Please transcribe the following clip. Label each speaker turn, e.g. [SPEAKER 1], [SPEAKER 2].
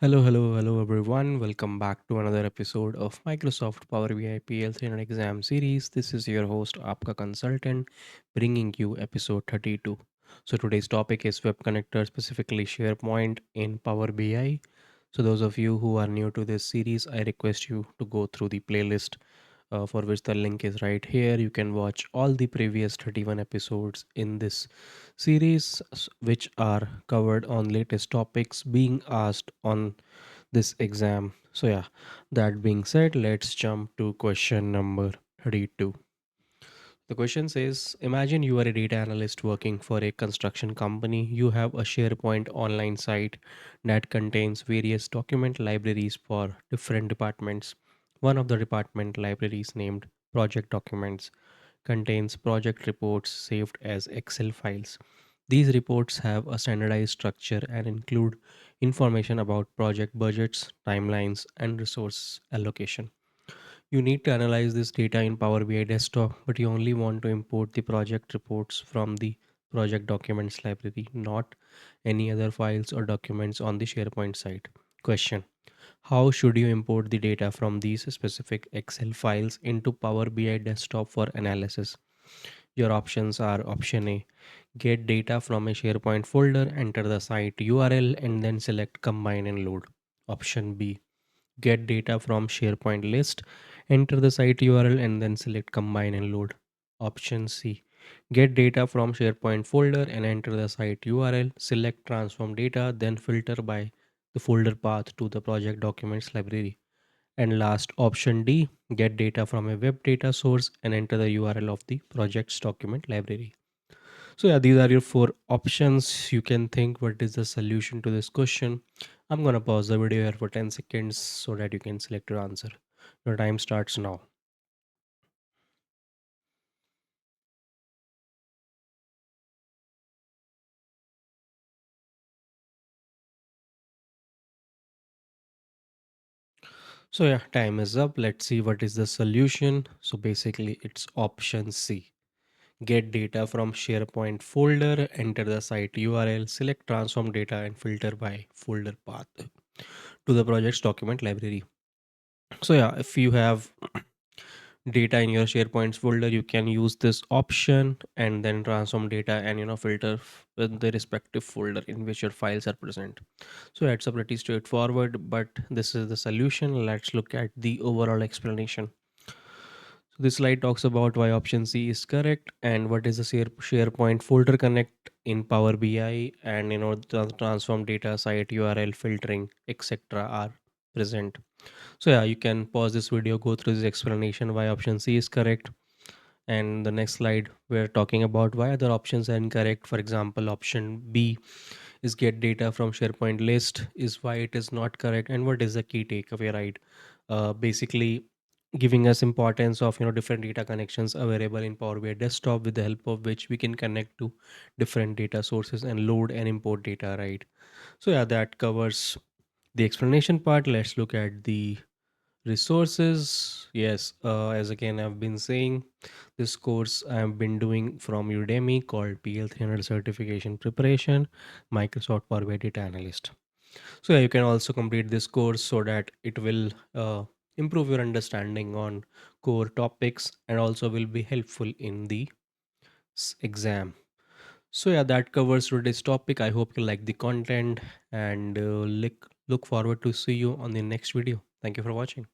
[SPEAKER 1] Hello everyone. Welcome back to another episode of Microsoft Power BI PL3 and exam series. This is your host, Aapka Consultant, bringing you episode 32. So today's topic is Web Connector, specifically SharePoint in Power BI. So those of you who are new to this series, I request you to go through the playlist for which the link is right here. You can watch all the previous 31 episodes in this series, which are covered on latest topics being asked on this exam. So, yeah, that being said, let's jump to question number 32. The question says, imagine you are a data analyst working for a construction company. You have a SharePoint online site that contains various document libraries for different departments. One of the department libraries, named Project Documents, contains project reports saved as Excel files. These reports have a standardized structure and include information about project budgets, timelines, and resource allocation. You need to analyze this data in Power BI desktop, but you only want to import the project reports from the project documents library, not any other files or documents on the SharePoint site. Question: how should you import the data from these specific Excel files into Power BI desktop for analysis? Your options are: option A, get data from a SharePoint folder, enter the site URL, and then select combine and load. Option B, get data from SharePoint list, enter the site URL, and then select combine and load. Option C, get data from SharePoint folder and enter the site URL, select transform data, then filter by the folder path to the project documents library. And last, option D, get data from a web data source and enter the URL of the project's document library. So yeah, these are your four options. You can think what is the solution to this question. I'm gonna pause the video here for 10 seconds so that you can select your answer. Your time starts now. So yeah, time is up. Let's see what is the solution. So basically it's option C. Get data from SharePoint folder, enter the site URL, select transform data and filter by folder path to the project's document library. So yeah, if you have data in your SharePoint folder, you can use this option and then transform data and filter with the respective folder in which your files are present. So yeah, it's a pretty straightforward, but this is the solution. Let's look at the overall explanation. So this slide talks about why option C is correct and what is the SharePoint folder connect in Power BI, and the transform data, site URL, filtering, etc. are present. So yeah, you can pause this video, go through this explanation why option C is correct. And the next slide, we're talking about why other options are incorrect. For example, option B is get data from SharePoint list is why it is not correct, and what is the key takeaway, right? Basically, giving us importance of different data connections available in Power BI desktop, with the help of which we can connect to different data sources and load and import data, right? So yeah, that covers the explanation part. Let's look at the resources. Yes, as again I've been saying, this course I've been doing from Udemy called PL300 Certification Preparation, Microsoft Power BI Data Analyst. So yeah, you can also complete this course so that it will improve your understanding on core topics and also will be helpful in the exam. So yeah, that covers today's topic. I hope you like the content and look forward to see you on the next video. Thank you for watching.